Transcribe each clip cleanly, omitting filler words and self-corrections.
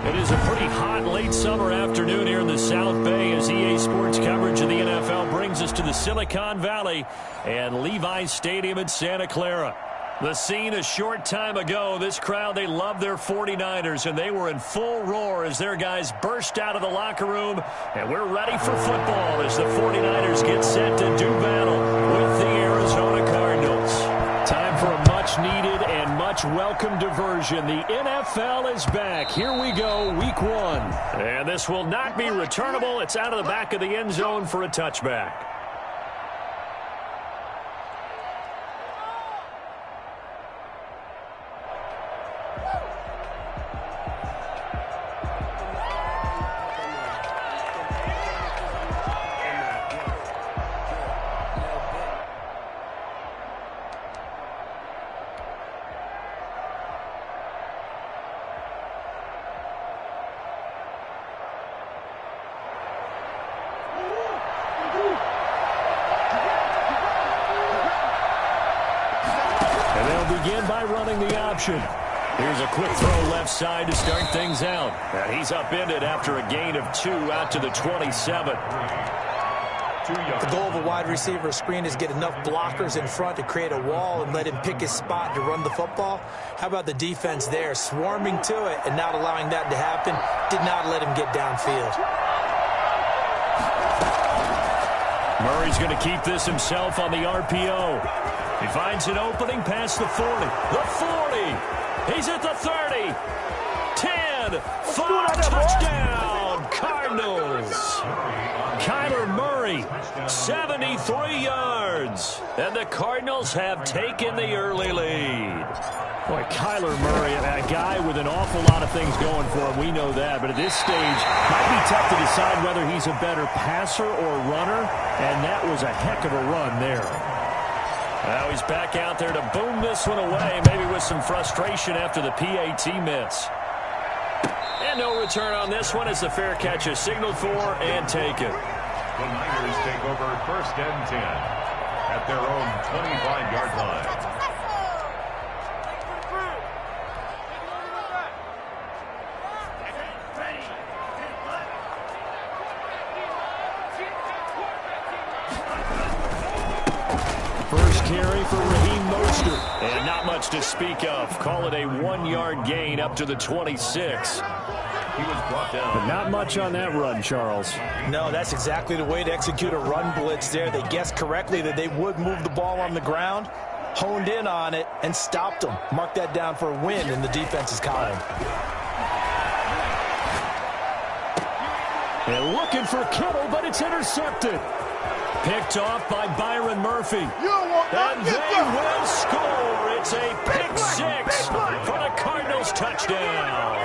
It is a pretty hot late summer afternoon here in the South Bay as EA Sports coverage of the NFL brings us to the Silicon Valley and Levi's Stadium in Santa Clara. The scene a short time ago, this crowd, they love their 49ers, and they were in full roar as their guys burst out of the locker room, and we're ready for football as the 49ers get set to do battle with the Arizona Cardinals. Time for a much-needed and much-welcome diversion. The NFL is back. Here we go, week one. And this will not be returnable. It's out of the back of the end zone for a touchback. Begin by running the option. Here's a quick throw left side to start things out. And he's upended after a gain of 2 out to the 27. The goal of a wide receiver screen is get enough blockers in front to create a wall and let him pick his spot to run the football. How about the defense there, swarming to it and not allowing that to happen? Did not let him get downfield. Murray's going to keep this himself on the RPO. He finds an opening past the 40. The 40. He's at the 30. 10. 5. Touchdown. Cardinals. Kyler Murray, 73 yards. And the Cardinals have taken the early lead. Boy, Kyler Murray, a guy with an awful lot of things going for him. We know that. But at this stage, might be tough to decide whether he's a better passer or runner. And that was a heck of a run there. Now he's back out there to boom this one away, maybe with some frustration after the PAT miss. And no return on this one as the fair catch is signaled for and taken. The Niners take over 1st and 10 at their own 25-yard line. First carry for Raheem Mostert. And not much to speak of. Call it a 1-yard gain up to the 26. He was brought down. But not much on that run, Charles. No, that's exactly the way to execute a run blitz there. They guessed correctly that they would move the ball on the ground, honed in on it, and stopped them. Mark that down for a win in the defense's column. And looking for Kittle, but it's intercepted. Picked off by Byron Murphy. And they will score. It's a pick six for the Cardinals touchdown.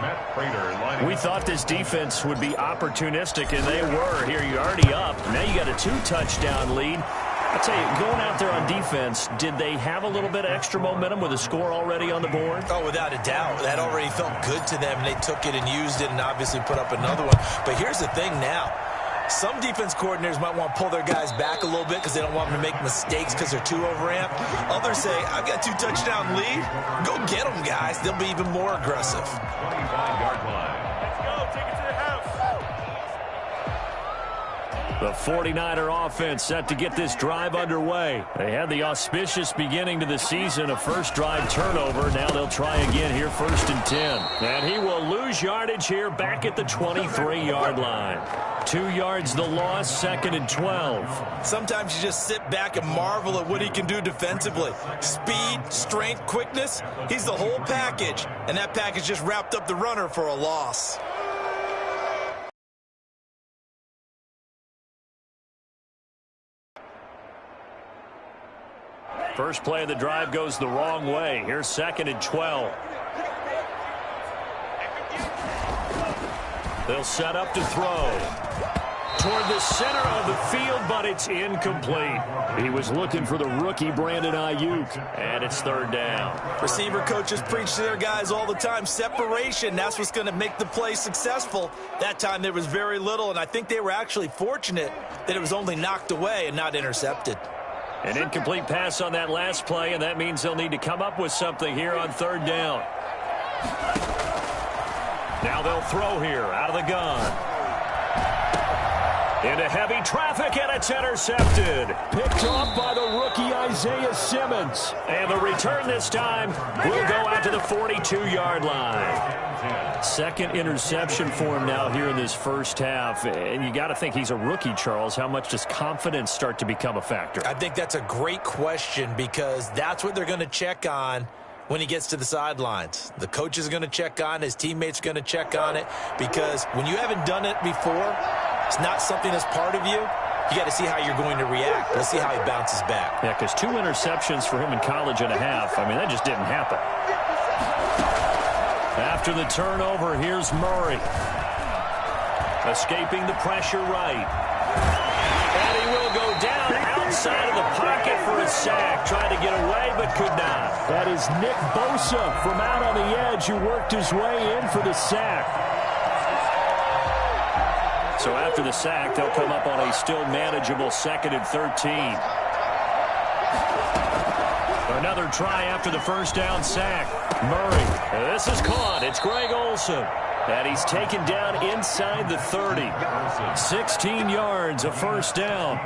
Matt Prater. We thought this defense would be opportunistic, and they were. Here you're already up. Now you got a 2-touchdown lead. I'll tell you, going out there on defense, did they have a little bit of extra momentum with a score already on the board? Oh, without a doubt. That already felt good to them. They took it and used it and obviously put up another one. But here's the thing now. Some defense coordinators might want to pull their guys back a little bit because they don't want them to make mistakes because they're too overamped. Others say, I've got 2-touchdown lead. Go get them, guys. They'll be even more aggressive. 25-yard line. Let's go. Take it to the house. The 49er offense set to get this drive underway. They had the auspicious beginning to the season, a first drive turnover. Now they'll try again here, 1st and 10. And he will lose yardage here back at the 23-yard line. 2 yards the loss, 2nd and 12. Sometimes you just sit back and marvel at what he can do defensively. Speed, strength, quickness, he's the whole package. And that package just wrapped up the runner for a loss. First play of the drive goes the wrong way. Here's 2nd and 12. They'll set up to throw. Toward the center of the field, but it's incomplete. He was looking for the rookie Brandon Ayuk, and it's 3rd down. Receiver coaches preach to their guys all the time. Separation, that's what's going to make the play successful. That time there was very little, and I think they were actually fortunate that it was only knocked away and not intercepted. An incomplete pass on that last play, and that means they'll need to come up with something here on 3rd down. Now they'll throw here out of the gun. Into heavy traffic, and it's intercepted. Picked off by the rookie Isaiah Simmons. And the return this time will go out to the 42-yard line. Second interception for him now here in this first half. And you got to think he's a rookie, Charles. How much does confidence start to become a factor? I think that's a great question because that's what they're going to check on when he gets to the sidelines. The coach is going to check on it. His teammates are going to check on it because when you haven't done it before, it's not something that's part of you. You got to see how you're going to react. Let's see how he bounces back. Yeah, because 2 interceptions for him in college and a half. I mean, that just didn't happen. After the turnover, here's Murray. Escaping the pressure right. And he will go down outside of the pocket for a sack. Tried to get away, but could not. That is Nick Bosa from out on the edge who worked his way in for the sack. So after the sack, they'll come up on a still manageable 2nd and 13. Another try after the first down sack. Murray. This is caught. It's Greg Olsen. And he's taken down inside the 30. 16 yards, a first down.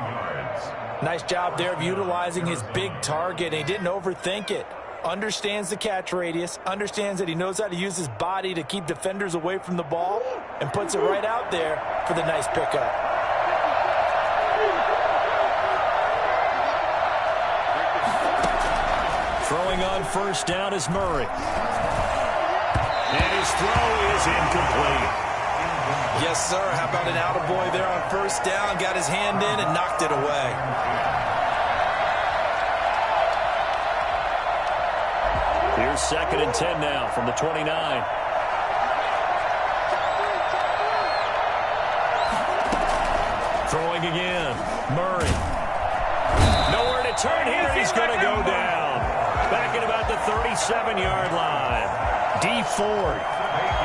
Nice job there of utilizing his big target. He didn't overthink it. Understands the catch radius, understands that he knows how to use his body to keep defenders away from the ball, and puts it right out there for the nice pickup. Throwing on first down is Murray. And his throw is incomplete. Yes, sir. How about an attaboy there on first down? Got his hand in and knocked it away. Here's 2nd and 10 now from the 29. Throwing again. Murray. Nowhere to turn here. He's going to go down. Back at about the 37-yard line. D Ford.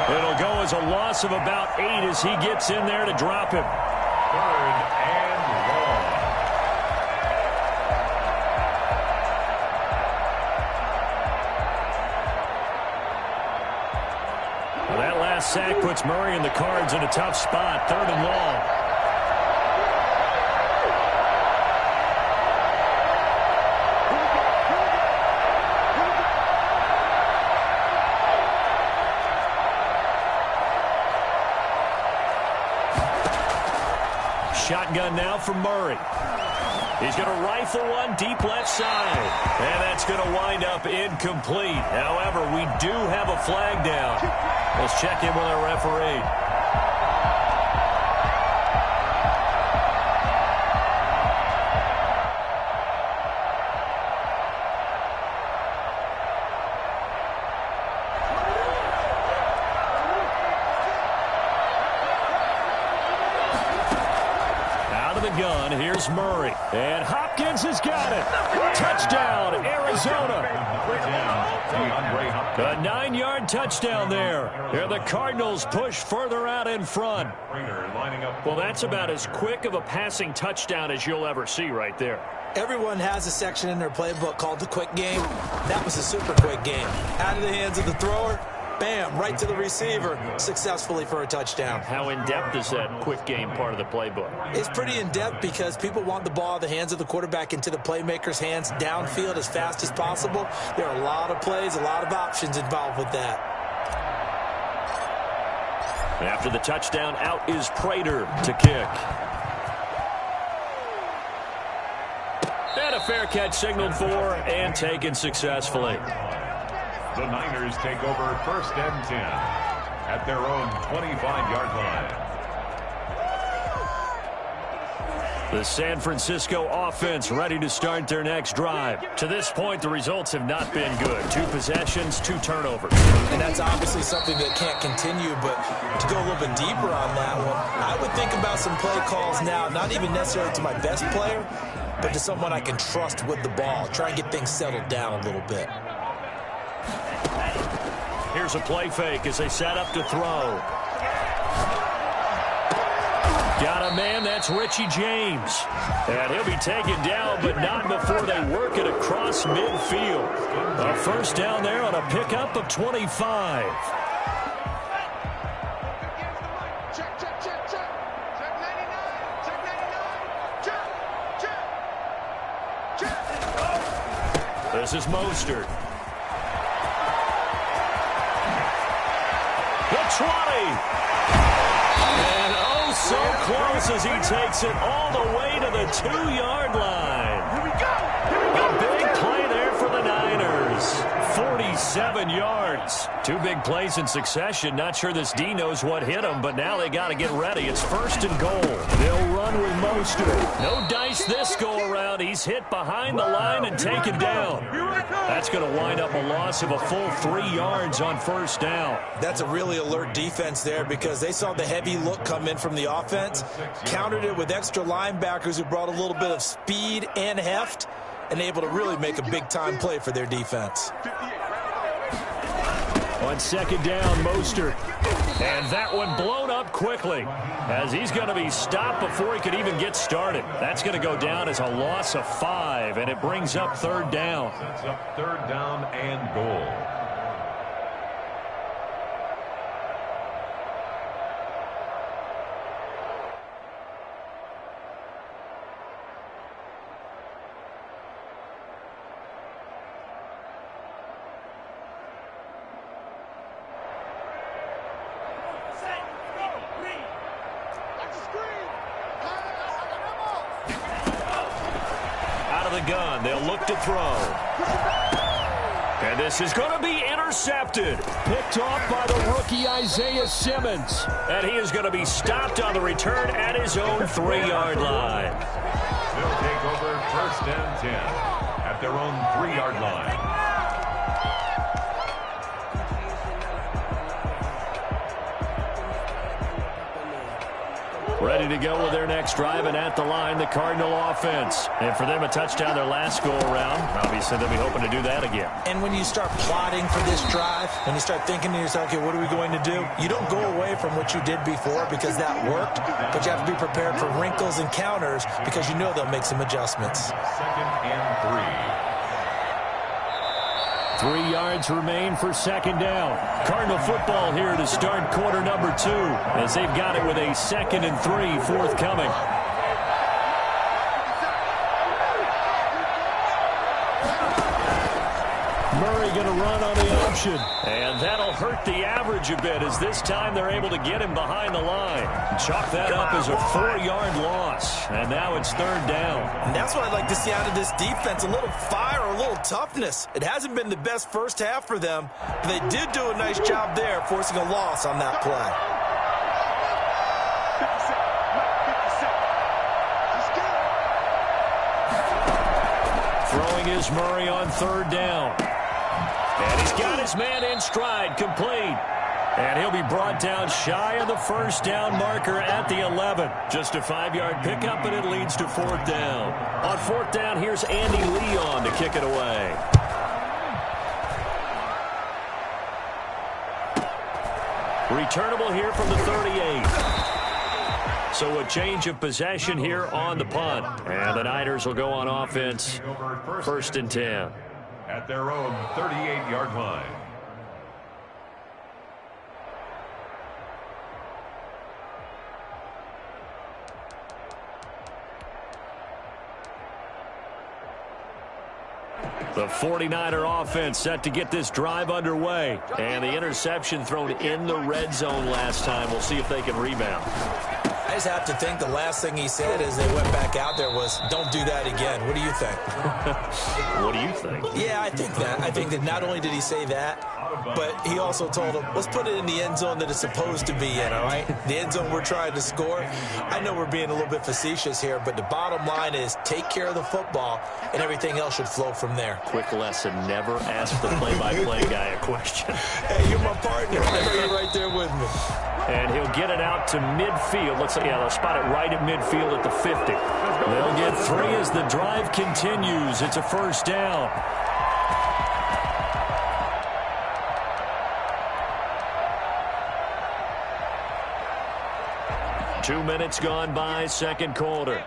It'll go as a loss of about 8 as he gets in there to drop him. 3rd and long. Well, that last sack puts Murray and the Cards in a tough spot. 3rd and long. Shotgun now from Murray. He's going to rifle one deep left side. And that's going to wind up incomplete. However, we do have a flag down. Let's check in with our referee. Gun. Here's Murray. And Hopkins has got it. Touchdown, Arizona. A 9-yard touchdown there. And the Cardinals push further out in front. Well, that's about as quick of a passing touchdown as you'll ever see right there. Everyone has a section in their playbook called the quick game. That was a super quick game. Out of the hands of the thrower. Bam, right to the receiver, successfully for a touchdown. How in-depth is that quick game part of the playbook? It's pretty in-depth because people want the ball out of the hands of the quarterback into the playmaker's hands downfield as fast as possible. There are a lot of plays, a lot of options involved with that. After the touchdown, out is Prater to kick. And a fair catch signaled for and taken successfully. The Niners take over 1st and 10 at their own 25-yard line. The San Francisco offense ready to start their next drive. To this point, the results have not been good. 2 possessions, 2 turnovers. And that's obviously something that can't continue, but to go a little bit deeper on that one, I would think about some play calls now, not even necessarily to my best player, but to someone I can trust with the ball. Try and get things settled down a little bit. Here's a play fake as they set up to throw. Got a man, that's Richie James. And he'll be taken down, but not before they work it across midfield. A first down there on a pickup of 25. This is Mostert. The 20. And oh, so close as he takes it all the way to the 2-yard line. Here we go. A big play there for the Niners. 47 yards. 2 big plays in succession. Not sure this D knows what hit him, but now they got to get ready. It's 1st and goal. They'll run with Mostert. No dice this go-around. He's hit behind the line and taken down. That's going to wind up a loss of a full 3 yards on 1st down. That's a really alert defense there because they saw the heavy look come in from the offense, countered it with extra linebackers who brought a little bit of speed and heft, and able to really make a big-time play for their defense. On 2nd down, Mostert. And that one blown up quickly as he's going to be stopped before he could even get started. That's going to go down as a loss of 5, and it brings up 3rd down. Sets up 3rd down and goal. The gun. They'll look to throw. And this is going to be intercepted. Picked off by the rookie Isaiah Simmons. And he is going to be stopped on the return at his own 3-yard line. They'll take over 1st and 10 at their own 3-yard line. Ready to go with their next drive, and at the line, the Cardinal offense. And for them, a touchdown their last go-around. Obviously, they'll be hoping to do that again. And when you start plotting for this drive, when you start thinking to yourself, okay, what are we going to do? You don't go away from what you did before because that worked, but you have to be prepared for wrinkles and counters because you know they'll make some adjustments. 2nd and 3. 3 yards remain for 2nd down. Cardinal football here to start quarter number 2 as they've got it with a 2nd and 3 forthcoming. Murray going to run on the option. And that'll hurt the average a bit as this time they're able to get him behind the line. Chalk that up as a 4-yard loss. And now it's 3rd down. And that's what I'd like to see out of this defense, a little fire, a little toughness. It hasn't been the best first half for them, but they did do a nice job there, forcing a loss on that play. Throwing is Murray on 3rd down. And he's got his man in stride, complete. And he'll be brought down shy of the 1st down marker at the 11. Just a 5-yard pickup, and it leads to 4th down. On 4th down, here's Andy Leon to kick it away. Returnable here from the 38. So a change of possession here on the punt. And the Niners will go on offense, 1st and 10. At their own 38-yard line. The 49er offense set to get this drive underway. And the interception thrown in the red zone last time. We'll see if they can rebound. I just have to think the last thing he said as they went back out there was, don't do that again. What do you think? What do you think? Yeah, I think that. I think that not only did he say that, but he also told him, let's put it in the end zone that it's supposed to be in, all right? The end zone we're trying to score. I know we're being a little bit facetious here, but the bottom line is take care of the football, and everything else should flow from there. Quick lesson, never ask the play-by-play guy a question. Hey, you're my partner. I know you're right there with me. And he'll get it out to midfield. Looks like, yeah, they'll spot it right at midfield at the 50. They'll get 3 as the drive continues. It's a 1st down. Two minutes gone by, 2nd quarter.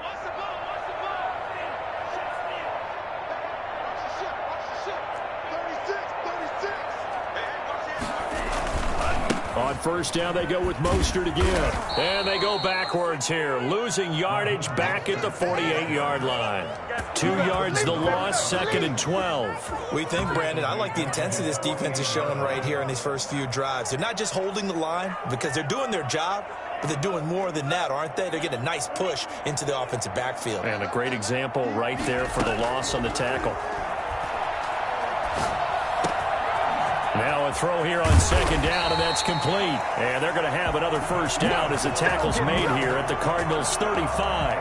On On first down, they go with Mostert again. And they go backwards here, losing yardage back at the 48-yard line. 2 yards the loss, 2nd and 12. We think, Brandon, I like the intensity this defense is showing right here in these first few drives. They're not just holding the line because they're doing their job, but they're doing more than that, aren't they? They're getting a nice push into the offensive backfield. And a great example right there for the loss on the tackle. Now a throw here on 2nd down, and that's complete. And they're going to have another first down as the tackle's made here at the Cardinals' 35.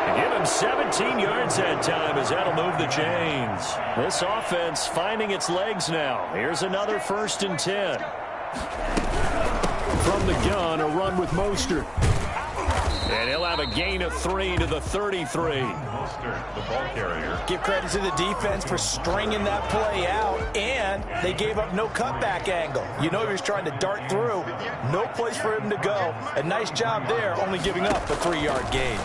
They give him 17 yards that time as that'll move the chains. This offense finding its legs now. Here's another 1st and 10. From the gun, a run with Mostert. And he'll have a gain of 3 to the 33. Mostert, the ball carrier. Give credit to the defense for stringing that play out, and they gave up no cutback angle. You know he was trying to dart through. No place for him to go. A nice job there, only giving up a 3-yard gain.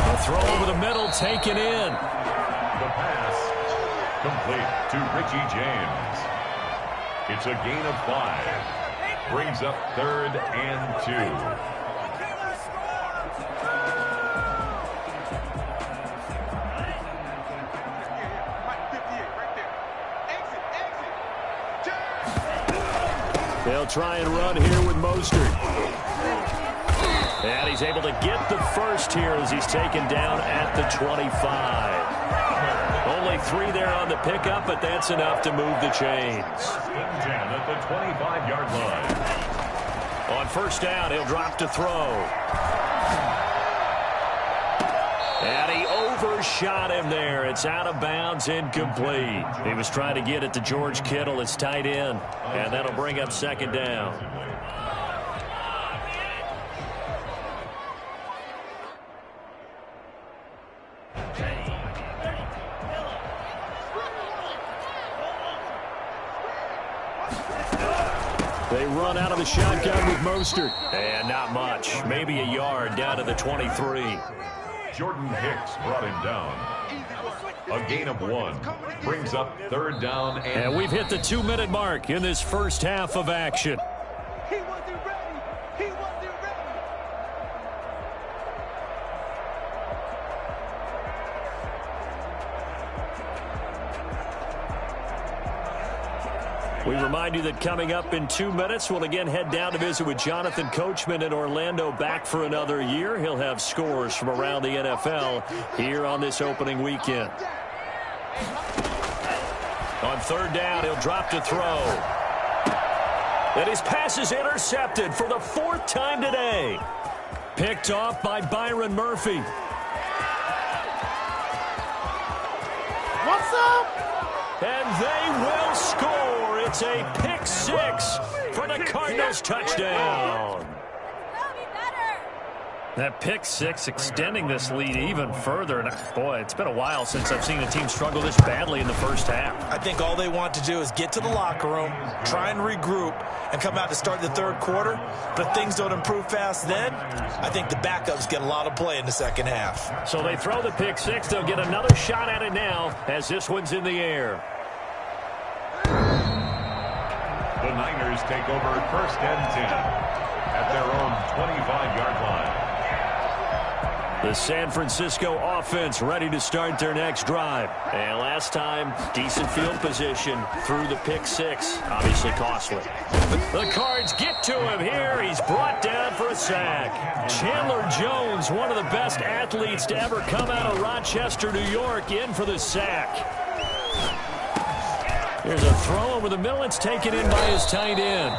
A throw over the middle, taken in. The pass complete to Richie James. It's a gain of 5. Brings up 3rd and 2. They'll try and run here with Mostert. And he's able to get the first here as he's taken down at the 25. Only 3 there on the pickup, but that's enough to move the chains. 10 at the 25-yard line. On first down, he'll drop to throw. And he overshot him there. It's out of bounds, incomplete. He was trying to get it to George Kittle, his tight end, and that'll bring up 2nd down. They run out of the shotgun with Mostert. And not much. Maybe a yard down to the 23. Jordan Hicks brought him down. A gain of 1. Brings up 3rd down. And we've hit the 2-minute mark in this first half of action. He wasn't ready. He wasn't ready. We remind you that coming up in 2 minutes, we'll again head down to visit with Jonathan Coachman in Orlando, back for another year. He'll have scores from around the NFL here on this opening weekend. On 3rd down, he'll drop to throw. And his pass is intercepted for the 4th time today. Picked off by Byron Murphy. What's up? And they will score. It's a pick 6 for the Cardinals touchdown. That pick 6 extending this lead even further. And boy, it's been a while since I've seen a team struggle this badly in the first half. I think all they want to do is get to the locker room, try and regroup, and come out to start the 3rd quarter. But if things don't improve fast then, I think the backups get a lot of play in the 2nd half. So they throw the pick 6. They'll get another shot at it now as this one's in the air. The Niners take over 1st and 10 at their own 25-yard line. The San Francisco offense ready to start their next drive. And last time, decent field position through the pick 6. Obviously costly. The Cards get to him here. He's brought down for a sack. Chandler Jones, one of the best athletes to ever come out of Rochester, New York, in for the sack. Here's a throw over the middle. It's taken in by his tight end.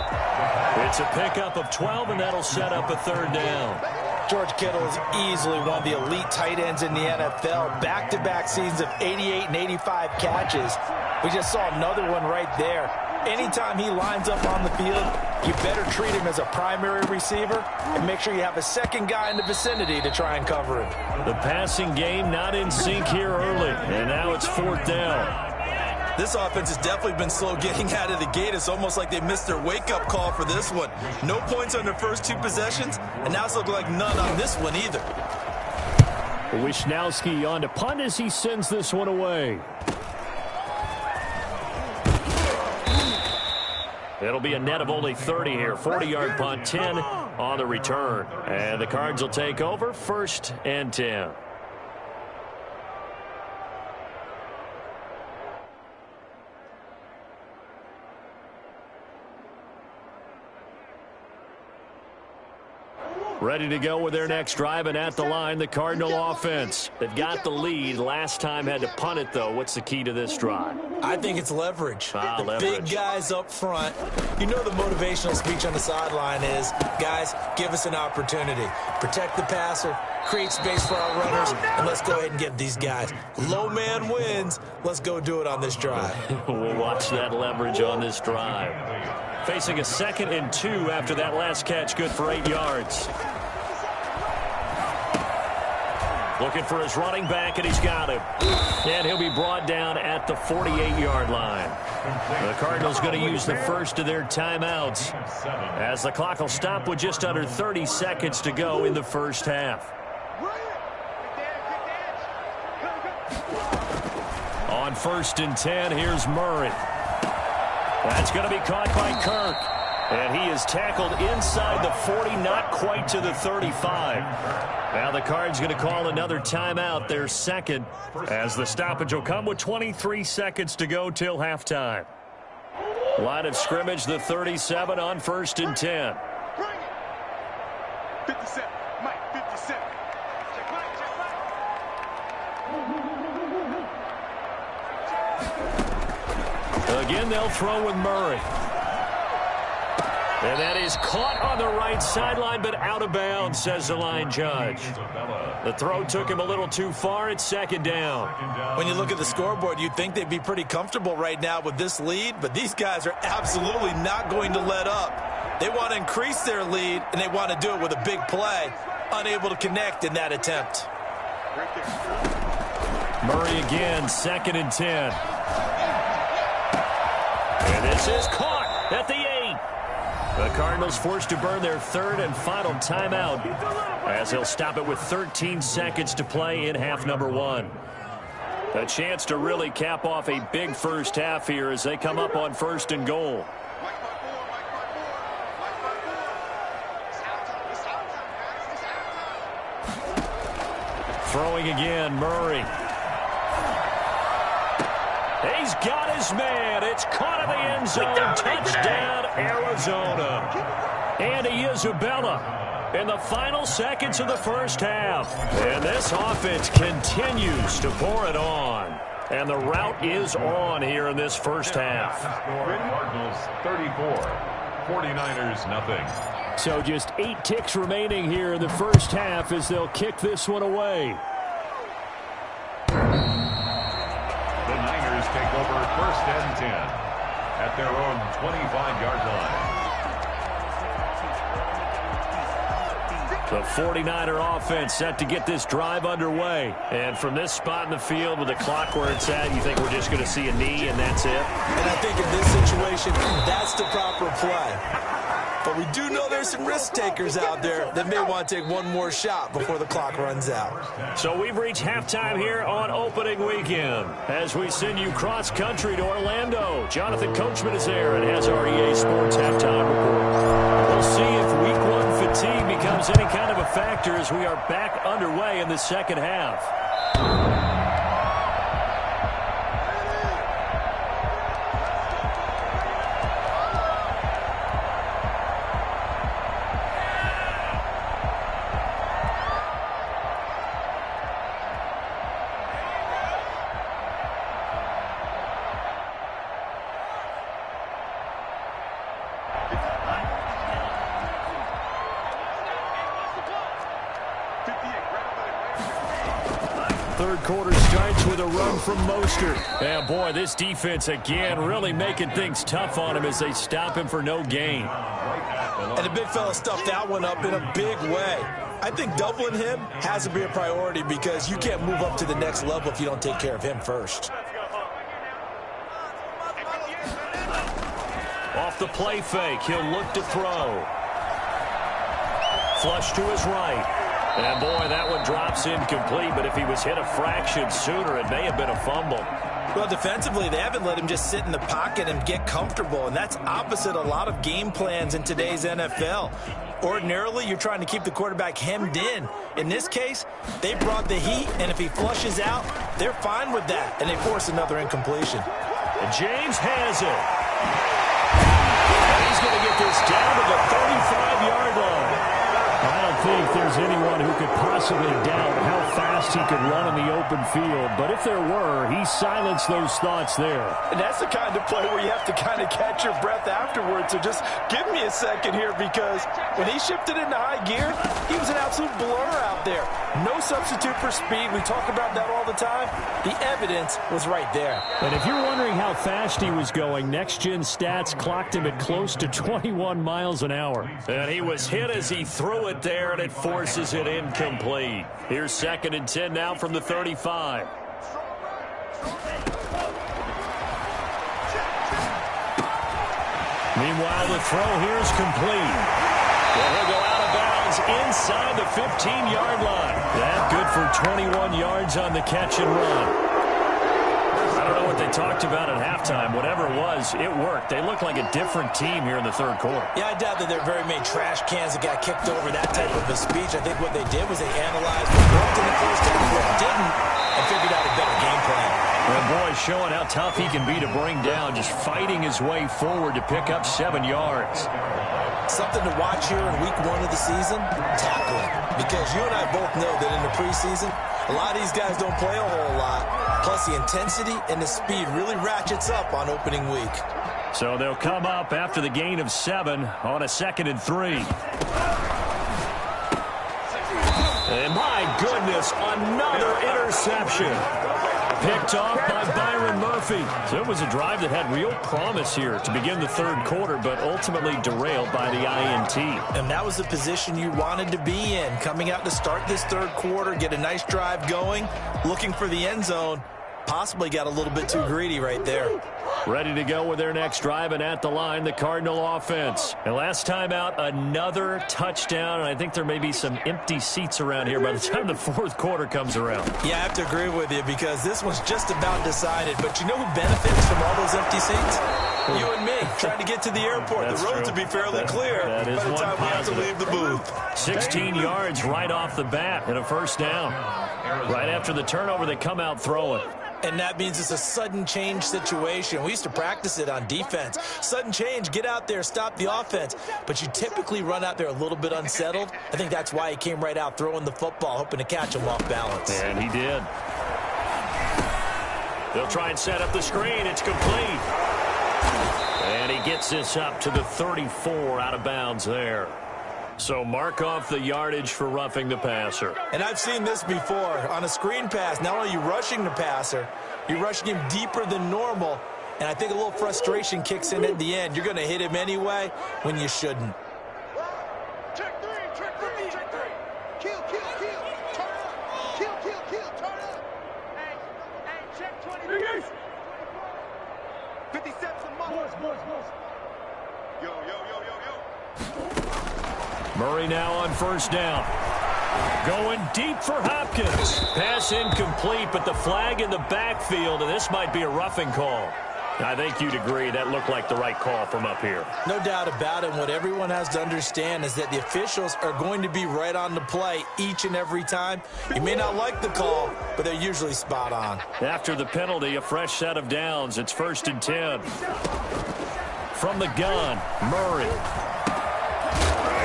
It's a pickup of 12, and that'll set up a 3rd down. George Kittle is easily one of the elite tight ends in the NFL. Back-to-back seasons of 88 and 85 catches. We just saw another one right there. Anytime he lines up on the field, you better treat him as a primary receiver and make sure you have a second guy in the vicinity to try and cover him. The passing game not in sync here early, and now it's 4th down. This offense has definitely been slow getting out of the gate. It's almost like they missed their wake-up call for this one. No points on their first 2 possessions, and now it's looking like none on this one either. Wisnowski on to punt as he sends this one away. It'll be a net of only 30 here. 40-yard punt, 10 on the return. And the Cards will take over, 1st and 10. Ready to go with their next drive, and at the line, the Cardinal offense. They've got the lead. Last time had to punt it, though. What's the key to this drive? I think it's leverage. Leverage. Big guys up front. You know the motivational speech on the sideline is, guys, give us an opportunity. Protect the passer, create space for our runners, and let's go ahead and get these guys. Low man wins. Let's go do it on this drive. We'll watch that leverage on this drive. Facing a 2nd and 2 after that last catch, good for 8 yards. Looking for his running back, and he's got him. And he'll be brought down at the 48-yard line. The Cardinals going to use the first of their timeouts as the clock will stop with just under 30 seconds to go in the first half. On 1st and 10, here's Murray. That's going to be caught by Kirk. And he is tackled inside the 40, not quite to the 35. Now the Cards going to call another timeout, their second, as the stoppage will come with 23 seconds to go till halftime. Line of scrimmage, the 37 on 1st and 10. 57. Mike, 57. Check Mike, Again, they'll throw with Murray. And that is caught on the right sideline, but out of bounds, says the line judge. The throw took him a little too far. It's 2nd down. When you look at the scoreboard, you'd think they'd be pretty comfortable right now with this lead, but these guys are absolutely not going to let up. They want to increase their lead, and they want to do it with a big play. Unable to connect in that attempt. Murray again, 2nd and 10. And this is caught at the 8. The Cardinals forced to burn their 3rd and final timeout as they'll stop it with 13 seconds to play in half number 1. A chance to really cap off a big first half here as they come up on 1st and goal. Throwing again, Murray. He's got his man. It's caught in the end zone. Touchdown, Arizona. Andy Isabella in the final seconds of the first half. And this offense continues to pour it on. And the route is on here in this first half. Cardinals 34, 49ers nothing. So just 8 ticks remaining here in the first half as they'll kick this one away. Take over 1st and 10 at their own 25-yard line. The 49er offense set to get this drive underway. And from this spot in the field with the clock where it's at, you think we're just going to see a knee and that's it? And I think in this situation, that's the proper play. But we do know there's some risk takers out there that may want to take one more shot before the clock runs out. So we've reached halftime here on opening weekend as we send you cross-country to Orlando. Jonathan Coachman is there and has our EA Sports halftime report. We'll see if Week 1 fatigue becomes any kind of a factor as we are back underway in the second half. Third quarter starts with a run from Mostert. And boy, this defense again really making things tough on him as they stop him for no gain. And the big fella stuffed that one up in a big way. I think doubling him has to be a priority because you can't move up to the next level if you don't take care of him first. Off the play fake, he'll look to throw. Flush to his right. And boy, that one drops incomplete, but if he was hit a fraction sooner, it may have been a fumble. Well, defensively, they haven't let him just sit in the pocket and get comfortable, and that's opposite a lot of game plans in today's NFL. Ordinarily, you're trying to keep the quarterback hemmed in. In this case, they brought the heat, and if he flushes out, they're fine with that, and they force another incompletion. And James has it. And he's going to get this down to the 35-yard line. I don't think there's anyone who could possibly doubt how fast he could run in the open field. But if there were, he silenced those thoughts there. And that's the kind of play where you have to kind of catch your breath afterwards. So just give me a second here, because when he shifted into high gear, he was an absolute blur out there. No substitute for speed. We talk about that all the time. The evidence was right there. And if you're wondering how fast he was going, Next Gen Stats clocked him at close to 21 miles an hour. And he was hit as he threw it there, and it forces it incomplete. Here's 2nd and 10 now from the 35. Meanwhile, the throw here is complete. Well, he'll go out of bounds inside the 15-yard line. That good for 21 yards on the catch and run. I don't know what they talked about at halftime. Whatever it was, it worked. They look like a different team here in the third quarter. Yeah, I doubt that there are very many trash cans that got kicked over that type of a speech. I think what they did was they analyzed what worked in the first half and what didn't and figured out a better game plan. Well, boy, showing how tough he can be to bring down, just fighting his way forward to pick up 7 yards. Something to watch here in week 1 of the season, tackling. Because you and I both know that in the preseason, a lot of these guys don't play a whole lot. Plus, the intensity and the speed really ratchets up on opening week. So they'll come up after the gain of 7 on a 2nd and 3. And my goodness, another interception. Picked off by Byron Murphy. So it was a drive that had real promise here to begin the third quarter, but ultimately derailed by the INT. And that was the position you wanted to be in. Coming out to start this third quarter, get a nice drive going, looking for the end zone. Possibly got a little bit too greedy right there. Ready to go with their next drive, and at the line, the Cardinal offense. And last time out, another touchdown, and I think there may be some empty seats around here by the time the fourth quarter comes around. Yeah, I have to agree with you, because this one's just about decided. But you know who benefits from all those empty seats? You and me, trying to get to the airport. The road to be fairly clear by the time we have to leave the booth. 16 yards right off the bat and a first down. Right after the turnover, they come out throwing. And that means it's a sudden change situation. We used to practice it on defense. Sudden change, get out there, stop the offense. But you typically run out there a little bit unsettled. I think that's why he came right out throwing the football, hoping to catch him off balance. And he did. They'll try and set up the screen. It's complete. And he gets this up to the 34, out of bounds there. So mark off the yardage for roughing the passer. And I've seen this before. On a screen pass, not only are you rushing the passer, you're rushing him deeper than normal. And I think a little frustration kicks in at the end. You're going to hit him anyway when you shouldn't. Check three. Kill. Turn up. Kill. Turn up. Hey, check 20. 57 boys. Yo. Murray now on first down. Going deep for Hopkins. Pass incomplete, but the flag in the backfield, and this might be a roughing call. I think you'd agree that looked like the right call from up here. No doubt about it. What everyone has to understand is that the officials are going to be right on the play each and every time. You may not like the call, but they're usually spot on. After the penalty, a fresh set of downs. It's 1st and 10. From the gun, Murray.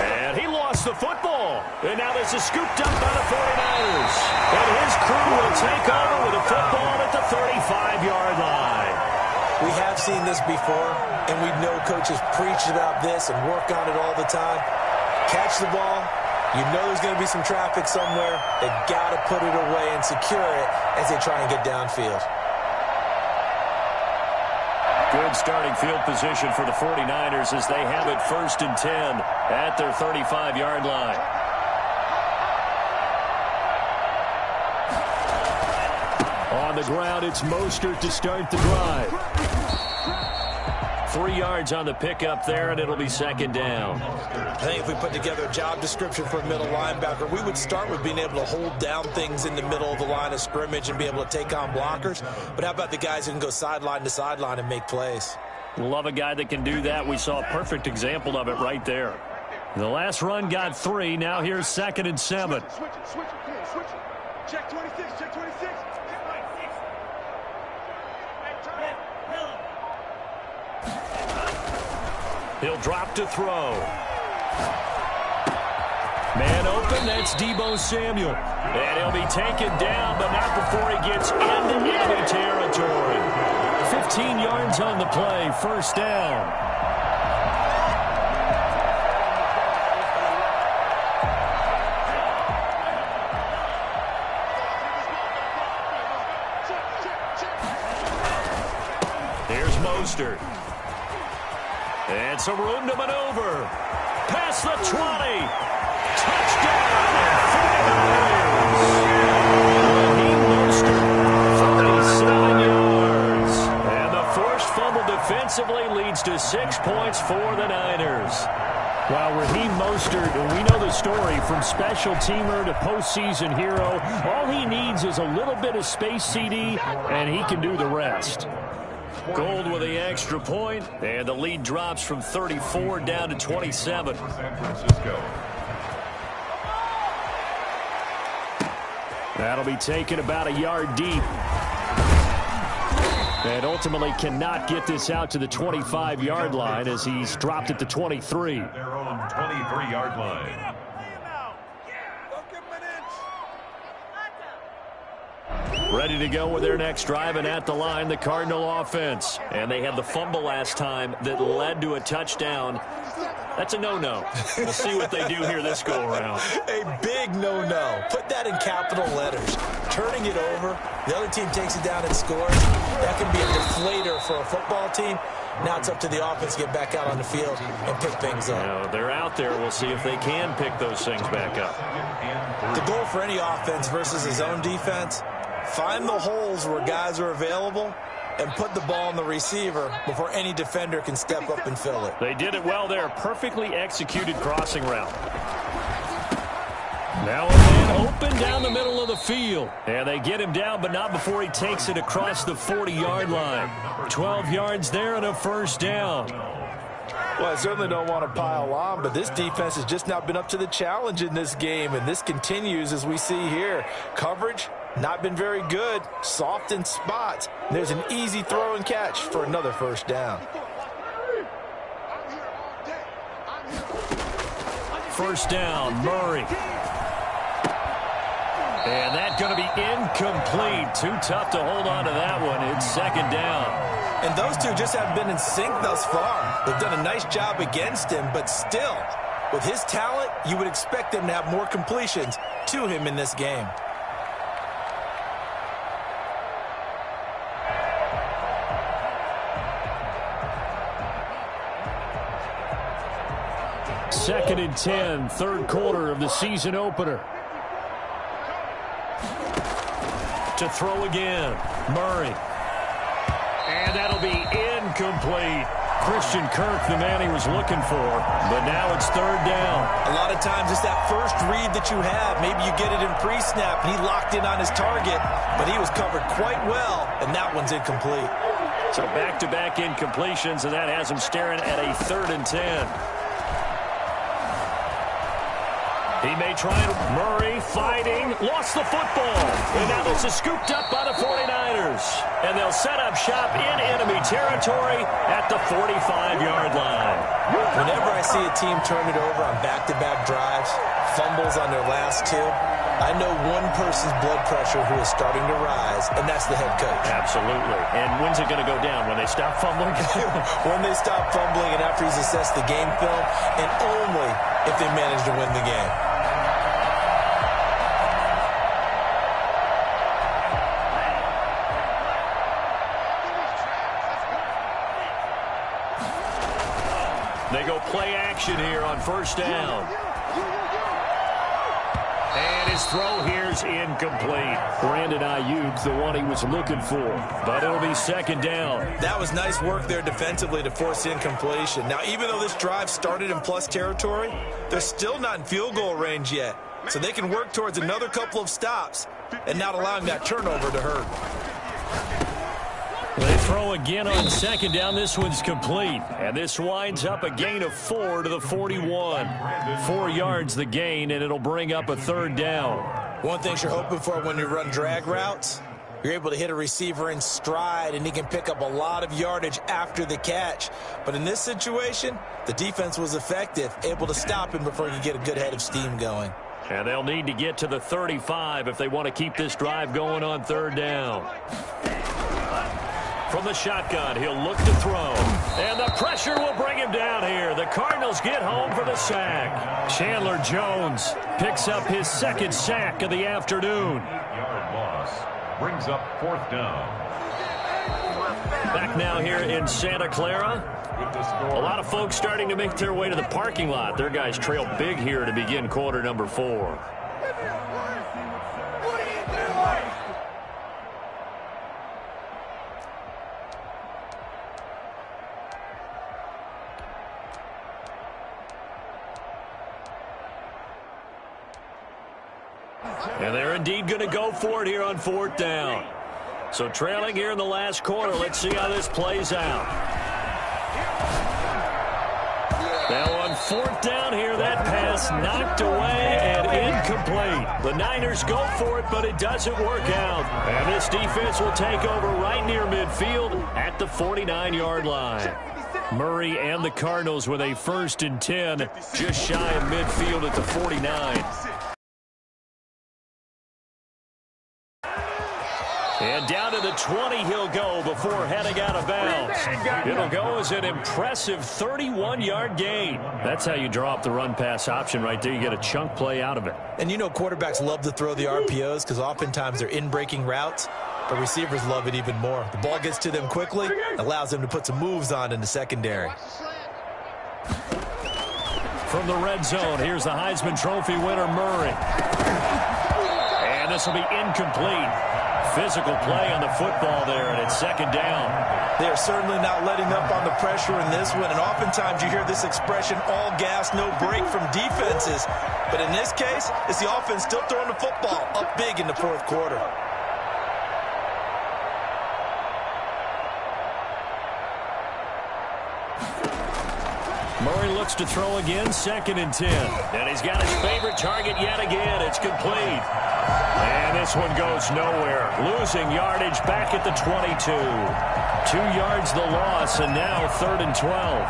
And he lost the football. And now this is scooped up by the 49ers. And his crew will take over with a football at the 35-yard line. We have seen this before, and we know coaches preach about this and work on it all the time. Catch the ball. You know there's going to be some traffic somewhere. They've got to put it away and secure it as they try and get downfield. Good starting field position for the 49ers as they have it 1st and 10 at their 35-yard line. On the ground, it's Mostert to start the drive. 3 yards on the pickup there, and it'll be second down. I think if we put together a job description for a middle linebacker, we would start with being able to hold down things in the middle of the line of scrimmage and be able to take on blockers. But how about the guys who can go sideline to sideline and make plays? Love a guy that can do that. We saw a perfect example of it right there. The last run got 3. Now here's 2nd and 7. Switch it. Check 26, check 26. He'll drop to throw. Man open, that's Deebo Samuel. And he'll be taken down, but not before he gets into enemy territory. 15 yards on the play, first down. Here's Mostert. And some room to maneuver. Past the 20. Touchdown. Raheem Mostert, 47 yards. And the forced fumble defensively leads to 6 points for the Niners. Well, Raheem Mostert, we know the story, from special teamer to postseason hero. All he needs is a little bit of space, CD, and he can do the rest. Gold with the extra point, and the lead drops from 34 down to 27. San Francisco. That'll be taken about a yard deep. And ultimately cannot get this out to the 25-yard line as he's dropped at the 23. Their own 23-yard line. Ready to go with their next drive, and at the line, the Cardinal offense. And they had the fumble last time that led to a touchdown. That's a no-no. We'll see what they do here this go-around. A big no-no. Put that in capital letters. Turning it over, the other team takes it down and scores. That can be a deflator for a football team. Now it's up to the offense to get back out on the field and pick things up. They're out there. We'll see if they can pick those things back up. The goal for any offense versus his own defense, find the holes where guys are available and put the ball on the receiver before any defender can step up and fill it. They did it well there. Perfectly executed crossing route. Now a man open down the middle of the field. And they get him down, but not before he takes it across the 40-yard line. 12 yards there and a first down. Well, I certainly don't want to pile on, but this defense has just not been up to the challenge in this game, and this continues as we see here. Coverage, not been very good, soft in spots. There's an easy throw and catch for another first down. First down, Murray. And that's going to be incomplete. Too tough to hold on to that one. It's second down. And those two just haven't been in sync thus far. They've done a nice job against him, but still, with his talent, you would expect them to have more completions to him in this game. Second and 10, third quarter of the season opener. To throw again, Murray. And that'll be incomplete. Christian Kirk, the man he was looking for, but now it's third down. A lot of times it's that first read that you have. Maybe you get it in pre-snap, and he locked in on his target, but he was covered quite well, and that one's incomplete. So back-to-back incompletions, and that has him staring at a 3rd and 10. He may try it. Murray fighting, lost the football. And now this is scooped up by the 49ers. And they'll set up shop in enemy territory at the 45-yard line. Whenever I see a team turn it over on back-to-back drives, fumbles on their last two, I know one person's blood pressure who is starting to rise, and that's the head coach. Absolutely. And when's it going to go down? When they stop fumbling? When they stop fumbling and after he's assessed the game film, and only if they manage to win the game. They go play action here on first down. And his throw here's incomplete. Brandon Ayuk, the one he was looking for. But it'll be second down. That was nice work there defensively to force incompletion. Now, even though this drive started in plus territory, they're still not in field goal range yet. So they can work towards another couple of stops and not allowing that turnover to hurt. They throw again on second down. This one's complete. And this winds up a gain of 4 to the 41. 4 yards the gain, and it'll bring up a third down. One thing you're hoping for when you run drag routes, you're able to hit a receiver in stride, and he can pick up a lot of yardage after the catch. But in this situation, the defense was effective, able to stop him before he could get a good head of steam going. And they'll need to get to the 35 if they want to keep this drive going on third down. From the shotgun, he'll look to throw. And the pressure will bring him down here. The Cardinals get home for the sack. Chandler Jones picks up his second sack of the afternoon. 8-yard loss brings up fourth down. Back now here in Santa Clara. With the score, A lot of folks starting to make their way to the parking lot. Their guys trail big here to begin quarter number 4. And they're indeed going to go for it here on fourth down. So trailing here in the last quarter. Let's see how this plays out. Now on fourth down here, that pass knocked away and incomplete. The Niners go for it, but it doesn't work out. And this defense will take over right near midfield at the 49-yard line. Murray and the Cardinals with a 1st and 10, just shy of midfield at the 49. And down to the 20 he'll go before heading out of bounds. It'll go as an impressive 31-yard gain. That's how you draw up the run-pass option right there. You get a chunk play out of it. And you know quarterbacks love to throw the RPOs because oftentimes they're in-breaking routes, but receivers love it even more. The ball gets to them quickly, allows them to put some moves on in the secondary. From the red zone, here's the Heisman Trophy winner, Murray. And this will be incomplete. Physical play on the football there, and it's second down. They are certainly not letting up on the pressure in this one, and oftentimes you hear this expression, all gas, no break from defenses. But in this case, it's the offense still throwing the football up big in the fourth quarter. Murray looks to throw again, 2nd and 10. And he's got his favorite target yet again. It's complete. And this one goes nowhere. Losing yardage back at the 22. 2 yards the loss, and now 3rd and 12.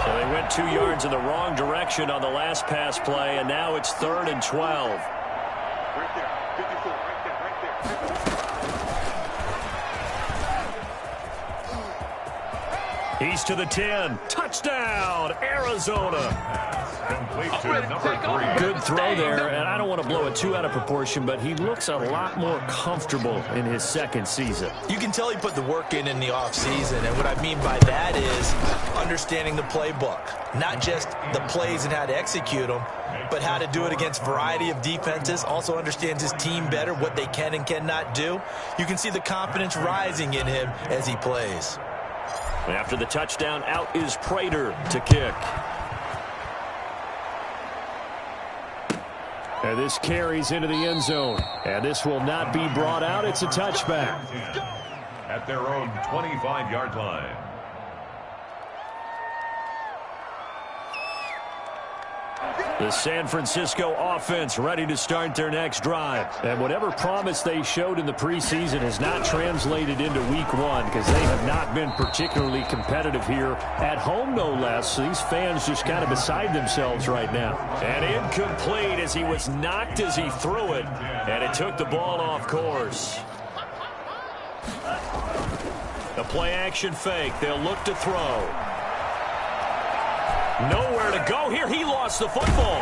So they went 2 yards in the wrong direction on the last pass play, and now it's 3rd and 12. Right there. 54. Right there. Right there. He's to the 10. Touchdown, Arizona. complete to number 3. Good throw there, and I don't want to blow it too out of proportion, but he looks a lot more comfortable in his second season. You can tell he put the work in the offseason, and what I mean by that is understanding the playbook. Not just the plays and how to execute them, but how to do it against a variety of defenses. Also understands his team better, what they can and cannot do. You can see the confidence rising in him as he plays. After the touchdown, out is Prater to kick. And this carries into the end zone. And this will not be brought out. It's a touchback. At their own 25-yard line. The San Francisco offense ready to start their next drive. And whatever promise they showed in the preseason has not translated into week one because they have not been particularly competitive here at home, no less. So these fans just kind of beside themselves right now. And incomplete as he was knocked as he threw it. And it took the ball off course. The play action fake. They'll look to throw. Nowhere to go here. He lost the football.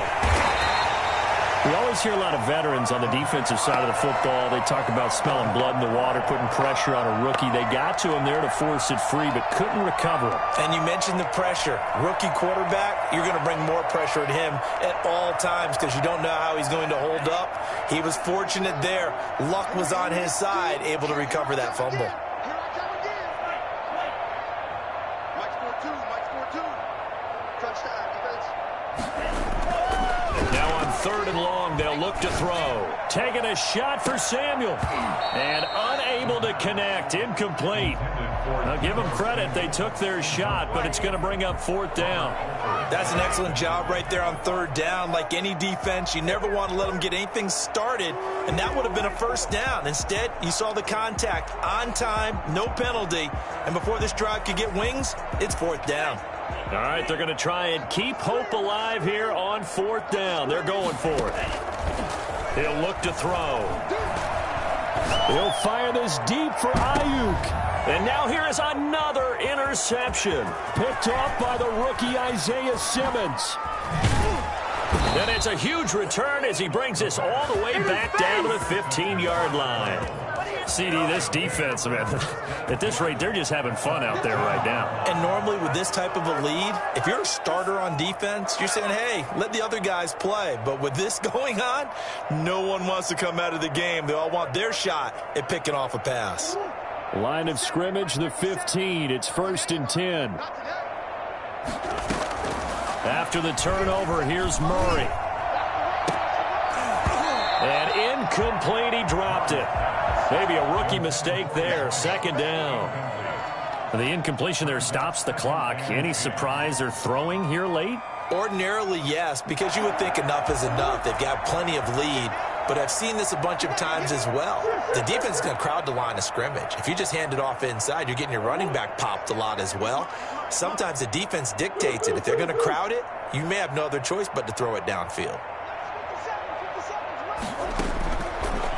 We always hear a lot of veterans on the defensive side of the football. They talk about smelling blood in the water, putting pressure on a rookie. They got to him there to force it free, but couldn't recover it. And you mentioned the pressure. Rookie quarterback, you're going to bring more pressure at him at all times because you don't know how he's going to hold up. He was fortunate there. Luck was on his side, able to recover that fumble. Third and long, they'll look to throw. Taking a shot for Samuel. And unable to connect. Incomplete. Now give them credit. They took their shot, but it's going to bring up fourth down. That's an excellent job right there on third down. Like any defense, you never want to let them get anything started, and that would have been a first down. Instead, you saw the contact on time, no penalty, and before this drive could get wings, it's fourth down. All right, they're going to try and keep hope alive here on fourth down. They're going for it. He'll look to throw. He'll fire this deep for Ayuk. And now here is another interception. Picked off by the rookie Isaiah Simmons. And it's a huge return as he brings this all the way back down to the 15-yard line. CD, this defense, man, at this rate, they're just having fun out there right now. And normally with this type of a lead, if you're a starter on defense, you're saying, hey, let the other guys play. But with this going on, no one wants to come out of the game. They all want their shot at picking off a pass. Line of scrimmage, the 15. It's 1st and 10. After the turnover, here's Murray. And incomplete, he dropped it. Maybe a rookie mistake there. Second down. The incompletion there stops the clock. Any surprise they're throwing here late? Ordinarily, yes, because you would think enough is enough. They've got plenty of lead, but I've seen this a bunch of times as well. The defense is going to crowd the line of scrimmage. If you just hand it off inside, you're getting your running back popped a lot as well. Sometimes the defense dictates it. If they're going to crowd it, you may have no other choice but to throw it downfield.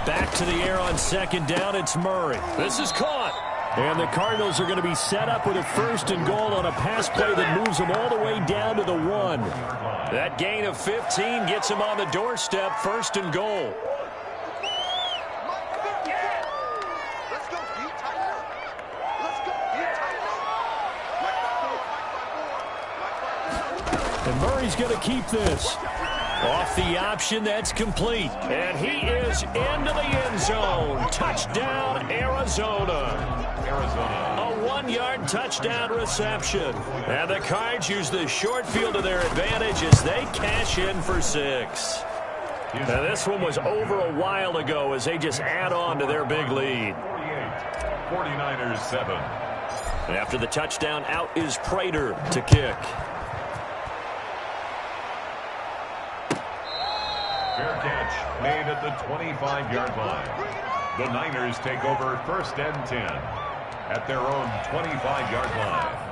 Back to the air on second down, it's Murray. This is caught. And the Cardinals are going to be set up with a 1st and goal on a pass play that moves them all the way down to the 1. That gain of 15 gets them on the doorstep, 1st and goal. And Murray's going to keep this. Off the option, that's complete. And he is into the end zone. Touchdown, Arizona. A 1-yard touchdown reception. And the Cards use the short field to their advantage as they cash in for 6. Now this one was over a while ago as they just add on to their big lead. 49ers 7. After the touchdown, out is Prater to kick. Fair catch made at the 25-yard line. The Niners take over 1st and 10 at their own 25-yard line.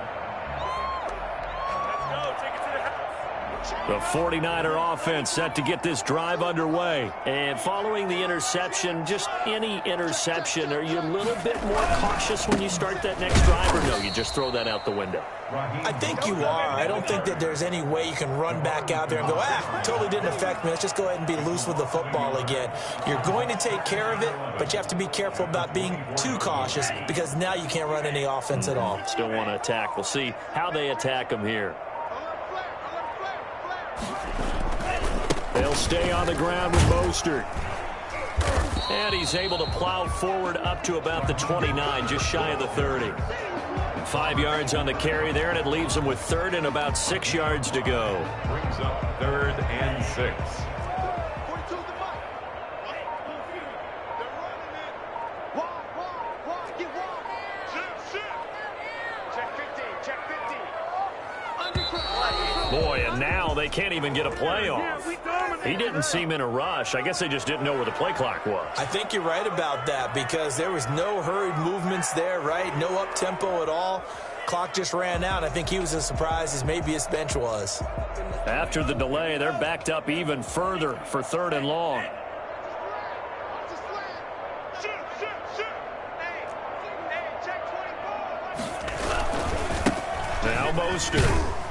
The 49er offense set to get this drive underway. And following the interception, just any interception, are you a little bit more cautious when you start that next drive, or no, you just throw that out the window? I think you are. I don't think that there's any way you can run back out there and go, totally didn't affect me. Let's just go ahead and be loose with the football again. You're going to take care of it, but you have to be careful about being too cautious because now you can't run any offense at all. Still want to attack. We'll see how they attack them here. They'll stay on the ground with Mostert. And he's able to plow forward up to about the 29, just shy of the 30. 5 yards on the carry there, and it leaves them with 3rd and about 6 yards to go. Brings up 3rd and 6. Boy, and now they can't even get a play off. He didn't seem in a rush. I guess they just didn't know where the play clock was. I think you're right about that because there was no hurried movements there, right? No up-tempo at all. Clock just ran out. I think he was as surprised as maybe his bench was. After the delay, they're backed up even further for 3rd and long. Now Mostert.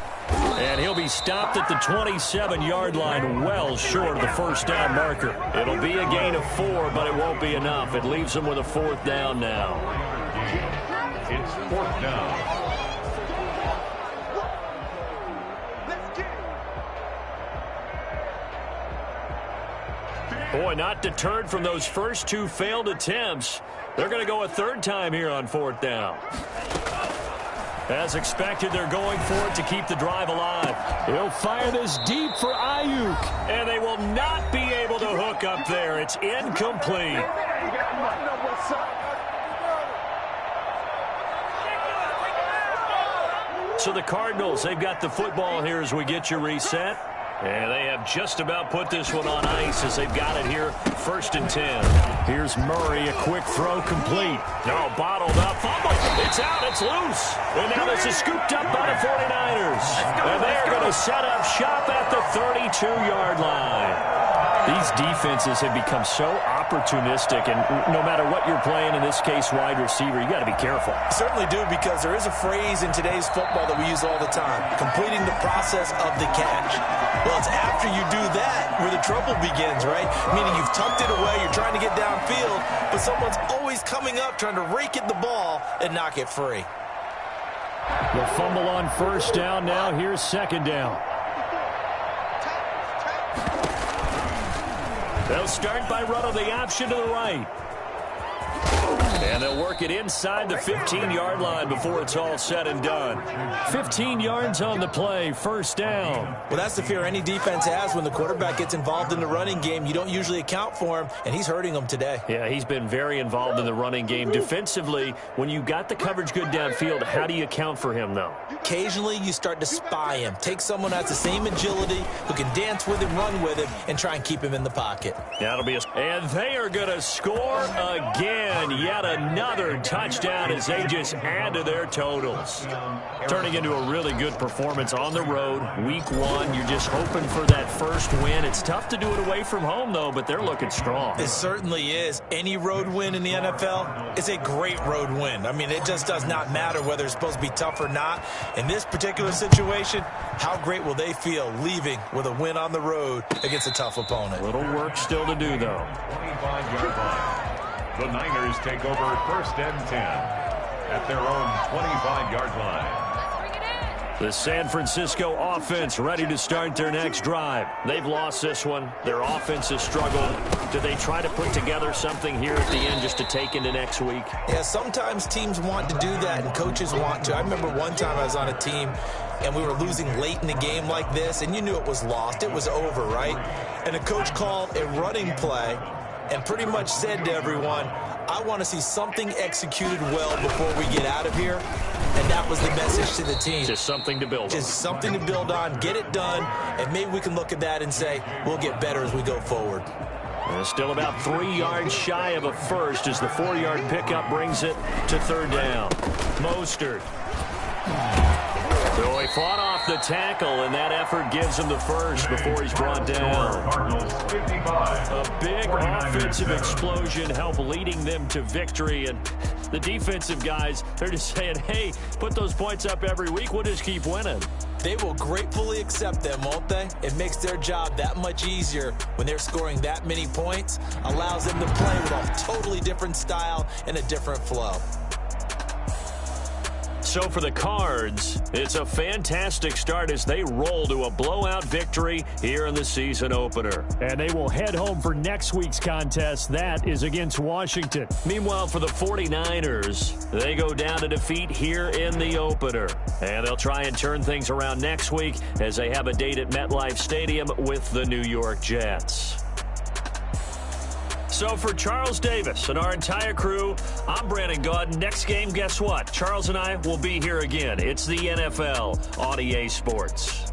And he'll be stopped at the 27-yard line, well short of the first down marker. It'll be a gain of 4, but it won't be enough. It leaves them with a 4th down now. It's 4th down. Boy, not deterred from those first 2 failed attempts. They're going to go a 3rd time here on 4th down. As expected, they're going for it to keep the drive alive. He'll fire this deep for Ayuk. And they will not be able to hook up there. It's incomplete. So the Cardinals, they've got the football here as we get you reset. And they have just about put this one on ice as they've got it here, 1st and 10. Here's Murray, a quick throw complete. No, bottled up, fumble. It's out, it's loose. And now this is scooped up by the 49ers. And they're going to set up shop at the 32-yard line. These defenses have become so opportunistic, and no matter what you're playing, in this case, wide receiver, you got to be careful. Certainly do, because there is a phrase in today's football that we use all the time, completing the process of the catch. Well, it's after you do that where the trouble begins, right? Meaning you've tucked it away, you're trying to get downfield, but someone's always coming up trying to rake at the ball and knock it free. The fumble on 1st down now. Here's 2nd down. They'll start by running the option to the right. And they'll work it inside the 15-yard line before it's all said and done. 15 yards on the play, 1st down. Well, that's the fear any defense has when the quarterback gets involved in the running game. You don't usually account for him, and he's hurting them today. Yeah, he's been very involved in the running game. Defensively, when you got the coverage good downfield, how do you account for him, though? Occasionally, you start to spy him. Take someone who has the same agility, who can dance with him, run with him, and try and keep him in the pocket. That'll be and they are going to score again. Yet another touchdown as they just add to their totals. Turning into a really good performance on the road. Week 1, you're just hoping for that first win. It's tough to do it away from home, though, but they're looking strong. It certainly is. Any road win in the NFL is a great road win. I mean, it just does not matter whether it's supposed to be tough or not. In this particular situation, how great will they feel leaving with a win on the road against a tough opponent? Little work still to do, though. 25-yard line. The Niners take over 1st and 10 at their own 25-yard line. The San Francisco offense ready to start their next drive. They've lost this one. Their offense has struggled. Do they try to put together something here at the end just to take into next week? Yeah, sometimes teams want to do that and coaches want to. I remember one time I was on a team and we were losing late in the game like this, and you knew it was lost. It was over, right? And the coach called a running play and pretty much said to everyone, I want to see something executed well before we get out of here. And that was the message to the team. Just something to build on. Just something to build on, get it done, and maybe we can look at that and say, we'll get better as we go forward. And still about 3 yards shy of a first as the 4-yard pickup brings it to 3rd down. Mostert. So he fought off the tackle, and that effort gives him the first before he's brought down. A big offensive explosion helped leading them to victory, and the defensive guys, they're just saying, hey, put those points up every week, we'll just keep winning. They will gratefully accept them, won't they? It makes their job that much easier when they're scoring that many points, allows them to play with a totally different style and a different flow. So for the Cards, it's a fantastic start as they roll to a blowout victory here in the season opener. And they will head home for next week's contest. That is against Washington. Meanwhile, for the 49ers, they go down to defeat here in the opener. And they'll try and turn things around next week as they have a date at MetLife Stadium with the New York Jets. So for Charles Davis and our entire crew, I'm Brandon Gaudin. Next game, guess what? Charles and I will be here again. It's the NFL on EA Sports.